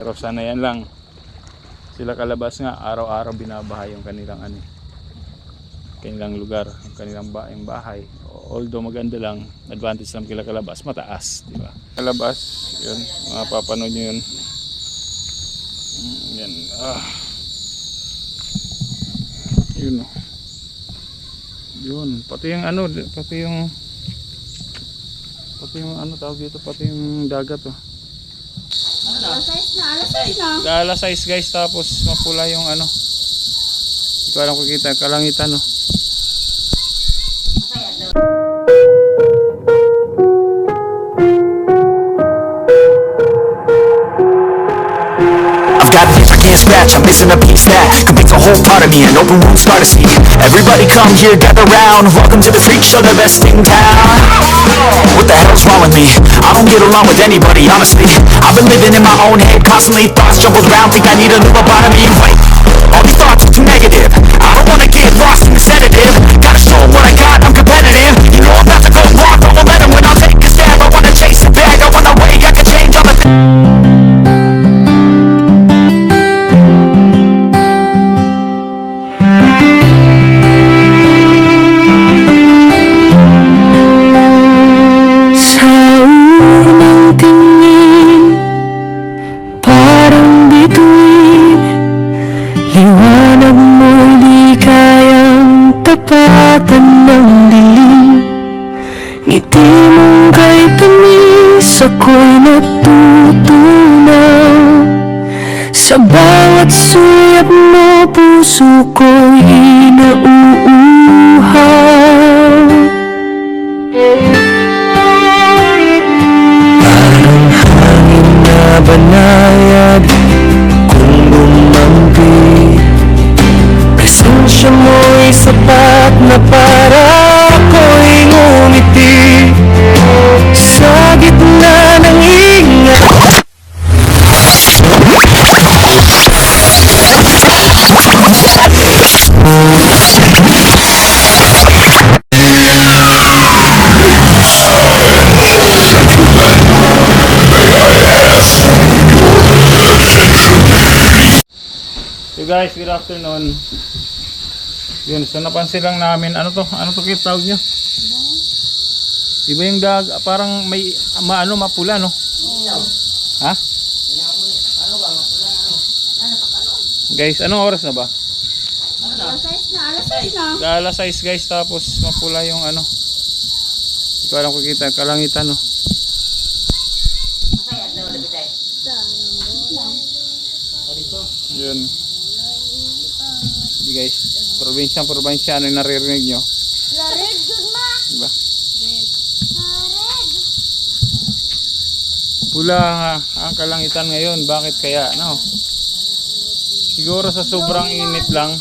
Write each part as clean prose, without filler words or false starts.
Pero sana yan lang. Sila kalabas nga, araw-araw binabaha yung kanilang kanilang lugar, yung kanilang bahay. Although maganda lang, advantage lang kila kalabas, mataas, di ba? Kalabas, yun, mapapanood nyo yun. Yan, yun o. Yun, pati yung tawag dito, pati yung dagat o. Alas 6 guys, tapos mapula yung hindi ko alam kung kita, kalangitan o. Scratch, I'm missing a piece that completes a whole part of me. An open wound scar to see. Everybody come here, gather round. Welcome to the freak show, the best in town. What the hell's wrong with me? I don't get along with anybody, honestly. I've been living in my own head, constantly thoughts jumbled around. Think I need a new lobotomy. Wait, all these thoughts are too negative. I don't wanna get lost in the sedative. Gotta show what I got, I'm competitive. You know I'm about to go wrong, don't let them when I'll take a stab. I wanna chase a bag, I wanna way I can change all the ako'y natutunaw. Sa bawat suyap mo, puso ko'y nauuhaw. Parang hangin na banayad kung lumampi. Presensya mo'y sapat na para ako'y ngumiti. Sa gitna ng ingay. So guys, good afternoon. Yun, so napansin lang namin, ano to kaya tawag nyo? Iba yung parang may mapula, no? Ha? Guys, anong oras na ba? Alas 6 guys, tapos mapula yung hindi ko alam kung kita, kalangitan, no? Yun. Hindi guys, probinsya, ano yung naririnig nyo? Diba? Pula ang kalangitan ngayon. Bakit kaya? No? Siguro sa sobrang init lang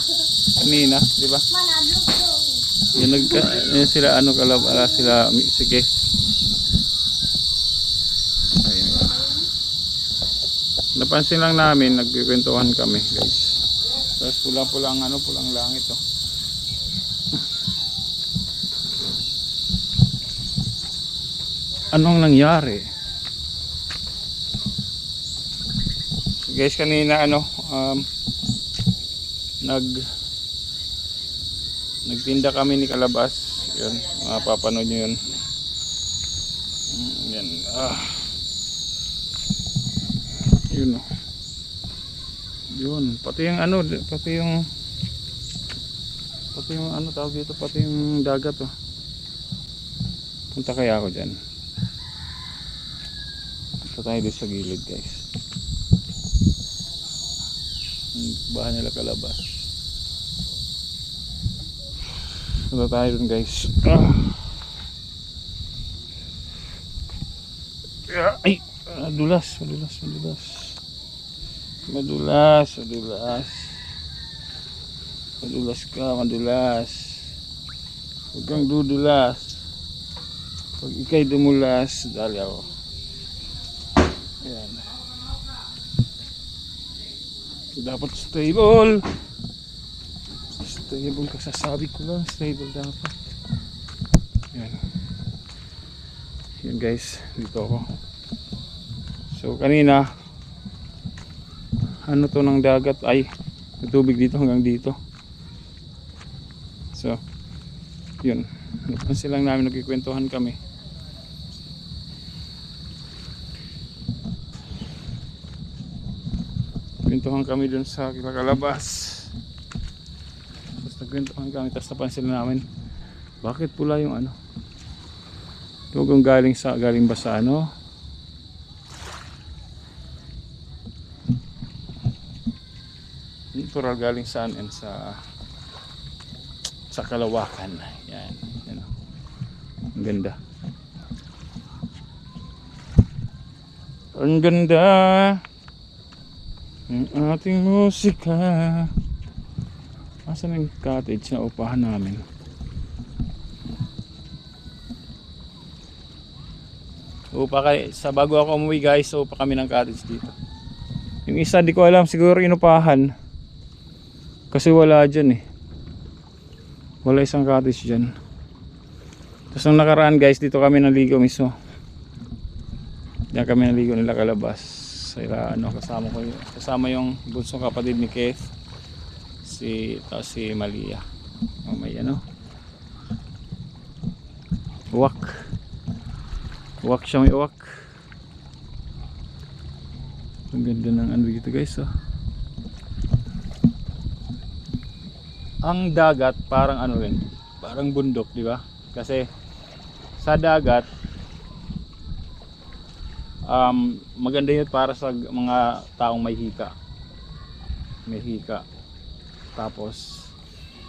kanina, di ba? Yan sila sila sige. Ayun. Napansin lang namin, nagkikwentuhan kami, guys. Tapos pulang langit oh. Anong nangyari? Guys, kanina nagtinda kami ni Kalabas. Yun, mapapanood nyo yun. Yan. Yun oh. Yun, pati yung tawag dito, pati yung dagat oh. Punta kaya ako dyan. Punta tayo dito sa gilid, guys. Bahan nila Kalabas. Punta tayo dun, guys. Ay, madulas. Madulas. Huwag kang dudulas. Pag ikay dumulas, dali ako. Ayan. Dapat stable. Stable, kasasabi ko lang, stable dapat. Ayan. Yan guys, dito ako. So kanina ano to ng dagat, ay may tubig dito hanggang dito. So yun, napansin lang namin, nagkikwentuhan kami. Kwentuhan kami dun sa Kilakalabas. Tapos nagkwentuhan kami, tapos napansin namin, bakit pula yung ano, tugong galing ba sa ano, natural galing saan, and sa kalawakan. Yan, yan, ang ganda, ang ganda ng ating musika. Asan yung cottage na upahan namin? Upa kay sa bago ako umuwi guys, upa kami ng cottage dito. Yung isa di ko alam, siguro inupahan kasi wala dyan eh, wala isang cottage dyan. Tapos nung nakaraan guys, dito kami naligo mismo. Diyan kami naligo nila Kalabas. Sila ano, kasama yung bunsong kapatid ni Keith, si Malia. Oh, may ano, uwak siya, may uwak. Ang ganda ng ano dito guys, oh. Ang dagat parang ano rin, parang bundok, di ba? Kasi sa dagat maganda yun para sa mga taong may hika. Tapos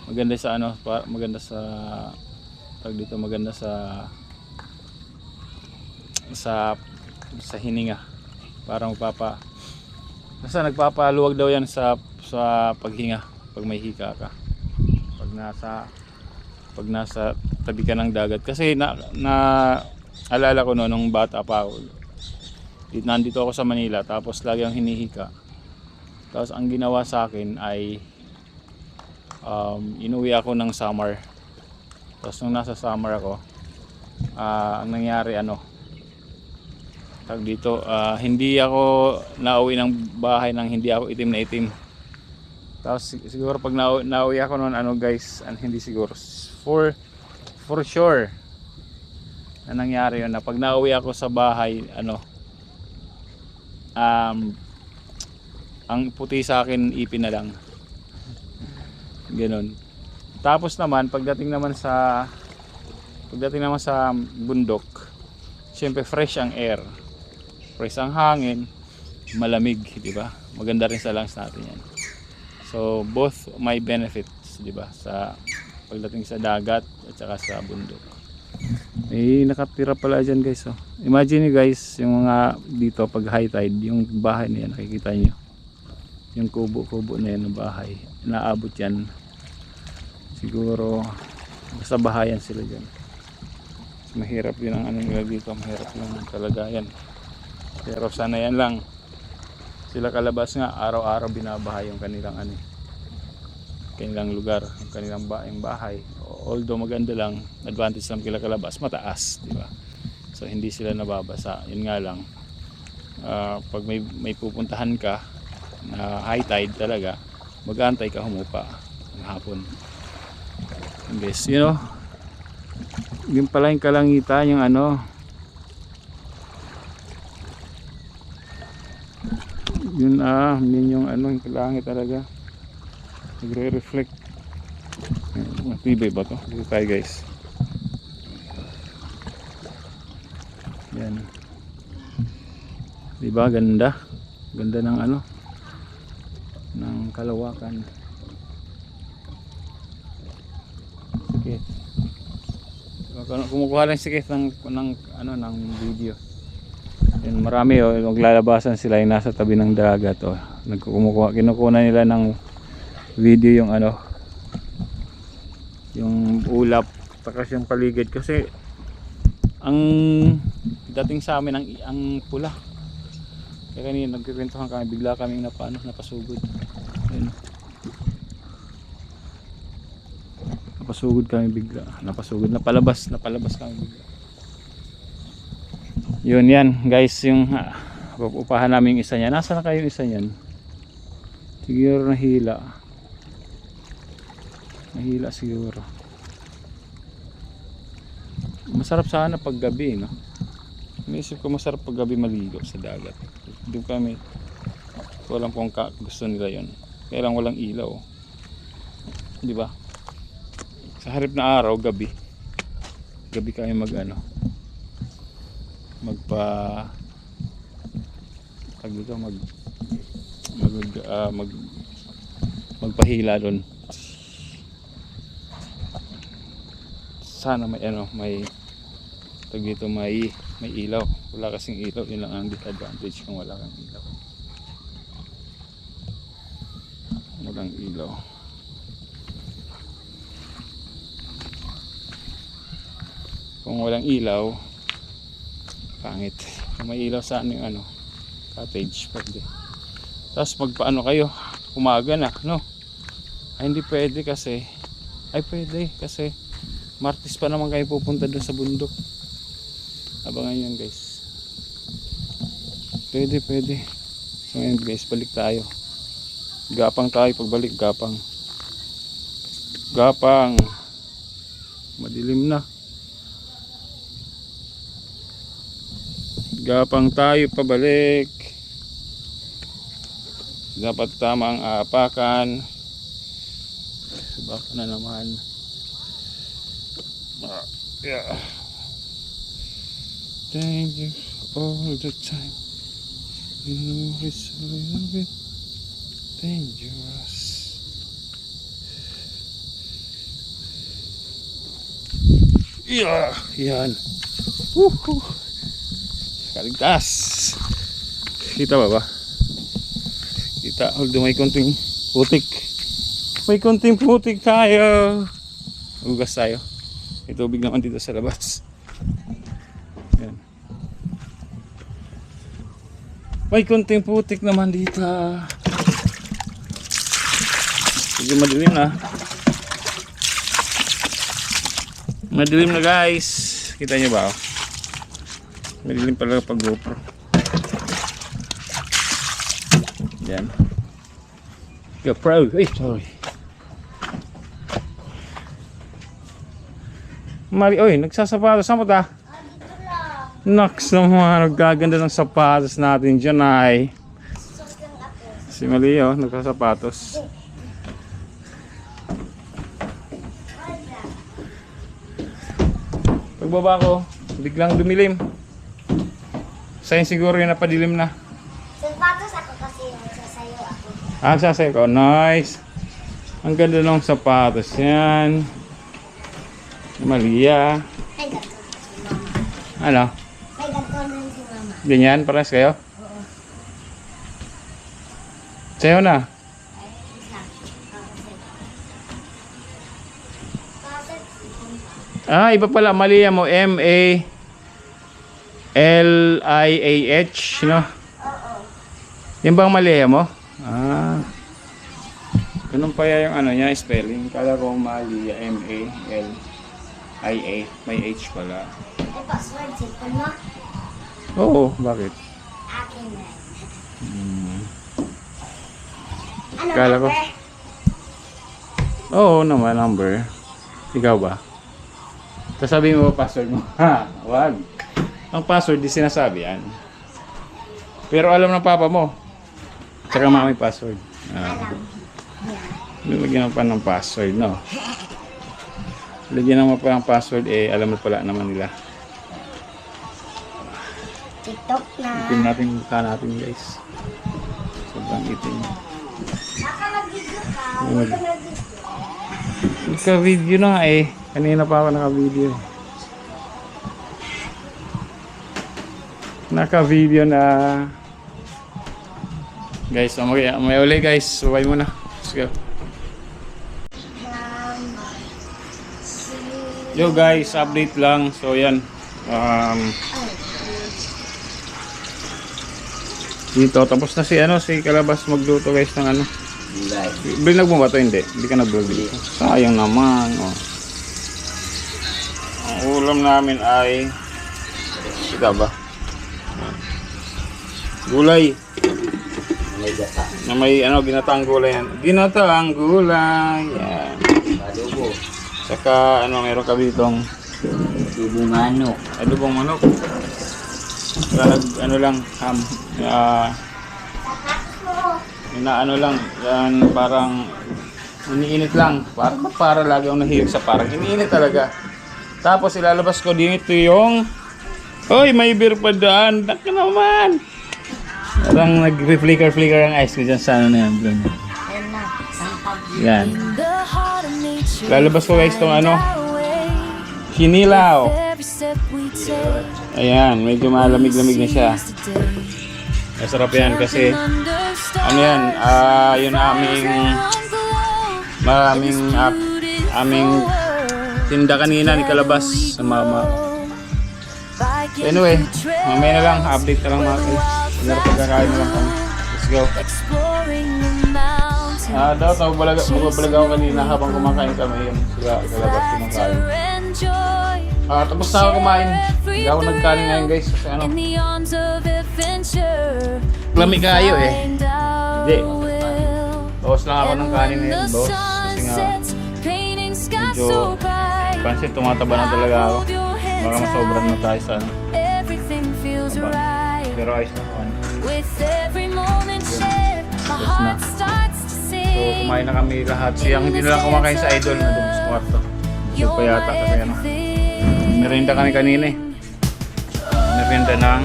maganda sa ano, maganda sa tag dito, maganda sa hininga. Parang basta nagpapaluwag daw yan sa paghinga pag may hika ka. Pag nasa tabi ka ng dagat. Kasi alala ko nung bata pa ako, nandito ako sa Manila, tapos lagi ang hinihika. Tapos ang ginawa sa akin ay inuwi ako ng summer. Tapos nung nasa summer ako, ang nangyari ano, tag dito, hindi ako nauwi ng bahay nang hindi ako itim na itim. Tapos siguro pag nauwi ako noon ano guys, hindi siguro, for sure na nangyari yun, na pag nauwi ako sa bahay ano, ang puti sa akin ipin na lang. Ganun. Tapos naman pagdating naman sa bundok, syempre fresh ang air, fresh ang hangin, malamig, di ba? Maganda rin sa lungs natin yan. So both may benefits, di ba, sa pagdating sa dagat at saka sa bundok. May nakatira pala dyan guys, oh. Imagine nyo guys, yung mga dito pag high tide, yung bahay na yan, nakikita nyo yung kubo na yan ng bahay, inaabot yan siguro, basta bahayan sila dyan. Mahirap din ang ano nila dito, mahirap lang talaga yan. Pero sana yan lang, sila Kalabas nga araw-araw binabahay yung kanilang ano, kanilang lugar, yung kanilang bahay. Although maganda lang, advantage lang kila Kalabas, mataas, di ba? So hindi sila nababasa. Yun nga lang, pag may pupuntahan ka na high tide talaga, mag-aantay ka humupa ng hapon. And guys, you know, yung pala yung kalangitan, yung ano, yun yun yung ano, yung langit talaga nagre-reflect. Matibay ba to? Dito tayo guys. Yan, diba ganda ng ano, ng kalawakan. Okay, kumukuha lang si Keith ng video. Yan, marami maglalabasan sila yung nasa tabi ng dagat, kinukuha nila ng video yung ano, yung ulap, takas yung paligid, kasi ang dating sa amin ang pula. Kaya kanina nagkikwentuhan kami, bigla kaming napasugod. Ayun. Napasugod kami bigla, napalabas kami bigla. Yun yan guys, yung upahan namin yung isa niya. Nasaan na kayo yung isa niyan? Siguro nahila. Nahila siguro. Masarap sana pag gabi, no? Naisip ko masarap pag gabi maligo sa dagat. Doon kami. Walang kung gusto nila yon. Kaya lang walang ilaw. Di ba? Sa harap na araw, gabi. Gabi kami mag ano. Magpahila doon. Sana may ano, may tag dito, may ilaw. Wala kasing ilaw, yun lang ang disadvantage kung wala kang ilaw. Walang ilaw. Kung walang ilaw, pangit. Kung may ilaw sa ano yung ano, cottage, pwede. Tapos magpaano kayo, umaga na, no? Ay hindi pwede kasi, ay pwede kasi Martes pa naman kayo pupunta doon sa bundok. Abangan yan guys. Pwede. So ngayon guys, balik tayo. Gapang tayo pagbalik, gapang. Madilim na. Gapang tayo pabalik. Dapat tama ang aapakan. Baka na naman. Yeah. Thank you all the time. You know it's a little bit dangerous. Yeah, yan. Woohoo! Kaligtas. Kita ba? Kita, although may konting putik. May konting putik tayo. Ugas tayo. May tubig naman dito sa labas. Yan. May konting putik naman dito. Medyo madilim na. Madilim na guys. Kita nyo ba? Madilim pala pag GoPro. Yan. GoPro. Ay, sorry. Mali, oy, nagsasapatos. Saan mo ta? Naks naman, nagkaganda ng sapatos natin dyan ay. Si Mali, oh, nagsasapatos. Pagbaba ko, biglang dumilim. Sa'yo siguro yung napadilim na. Sapatos ako kasi nagsasayo ako. Ah, sasayo ko. Nice. Ang ganda ng sapatos yan. Malia. Ay, ganito na si mama. Ano? Ay, ganito na si mama. Ganyan, pares kayo? Oo. Sa'yo na. Ay, isa. Kasi. Ah, iba pala. Malia mo. M-A-L-I-A-H, no? Oo. Yan bang Malia mo? Ah. Ganun pa yung ano niya, spelling. Kala ko Malia. M-A-L-I-A. May H pala. Ay, password. Cellphone mo? Oo, bakit? Akin na. Ano Kala ko. number? Oo naman, number. Ikaw ba? Tapos sabihin mo password mo. Ha, wag. Ang password di sinasabi yan. Pero alam ng papa mo. Tsaka mami password. Lagyan mo pa ng password, no? Lagyan mo pa ng password, eh, alam mo pala naman nila. TikTok na. Itim natin yung mukha natin, guys. Sobrang itim. Baka mag-video ka. Mag- Huwag ka mag-video. Naka-video na nga eh. Kanina pa ako naka-video. Naka-video na. Guys, may uli guys. Subay muna. Let's go. Yo guys, update lang. So yan. Dito, tapos na si Kalabas magluto guys ng ano. Binag mo ba ito? Hindi ka nag-vlog. Sayang naman. Oh. Ang ulam namin ay kita ba? Gulay. may gata. Na may ano, ginataang gulay yan. Ginataang gulay. Yan. Adobo. Saka ano, meron kami itong Tubo manok. adobong manok. Saka ano lang, ham. Inaano lang, yan parang iniinit lang. Para lagi akong nahilig sa parang iniinit talaga. Tapos ilalabas ko dito yung hoy, may beer pa daan. Taka naman. Parang nag-flicker-flicker ang ice ko dyan sa ano na yan. Ayun na. Sampag. Yan. Lalabas ko guys itong ano, hinilaw. Ayan, medyo malamig-lamig na siya. Masarap yan kasi ano yan, yun aming tinda kanina ni Kalabas sa mama. So anyway, mamaya na lang, update na lang mga guys. Pinara pagkakain na lang kami. Let's go. Daw, magbabalag ako kanina habang kumakain kami yung sila Kalabas kumakain. Tapos na ako kumain. Hindi ako nagkanin ngayon guys kasi ano, lamig kayo eh. Hindi. Bawas lang ako ng kanin ngayon, boss. Kasi nga, medyo pansin, tumataba na talaga ako. Baka masobran na tayo sa ano. Pero ayos na ako. So, kumain na kami lahat. Siyang hindi na lang kumakain sa idol na doon sa kwarto. So, pa yata kasi ano. Merinda kami kanina eh. Merinda ng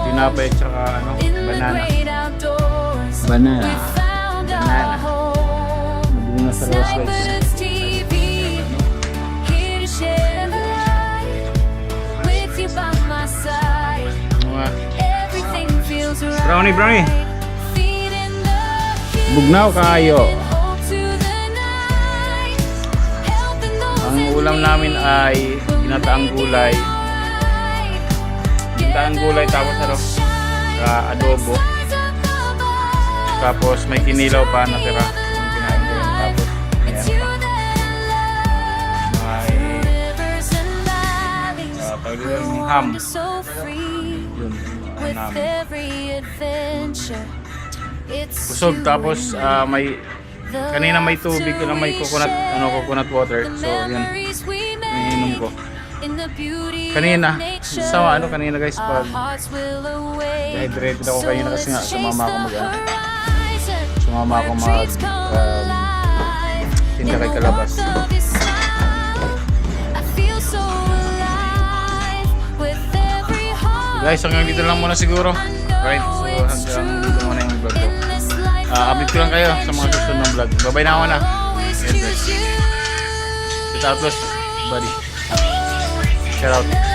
tinapay at saka ano, banana. Banana. Banana. Mabili na sa Ross guys. Brownie. Bugnaw kayo. Ang ulam namin ay ginataang gulay. Ginataang gulay tapos ano, adobo. Tapos may kinilaw pa natira. Yung kinain ko yun. Tapos may pagdilal ng ham. Yun, namin. Busog tapos may kanina may tubig na may coconut water. So yun. Iniinom ko. Kanina kanina guys pag dehydrated ako kanina kasi nga sumama ako mag tinda kay Kalabas. Guys, hanggang dito lang muna siguro. Right, so hanggang dito muna yung vlog ko. Update ko lang kayo sa mga susunod ng vlog. Bye-bye na ako na. Shout out, buddy. Shout out.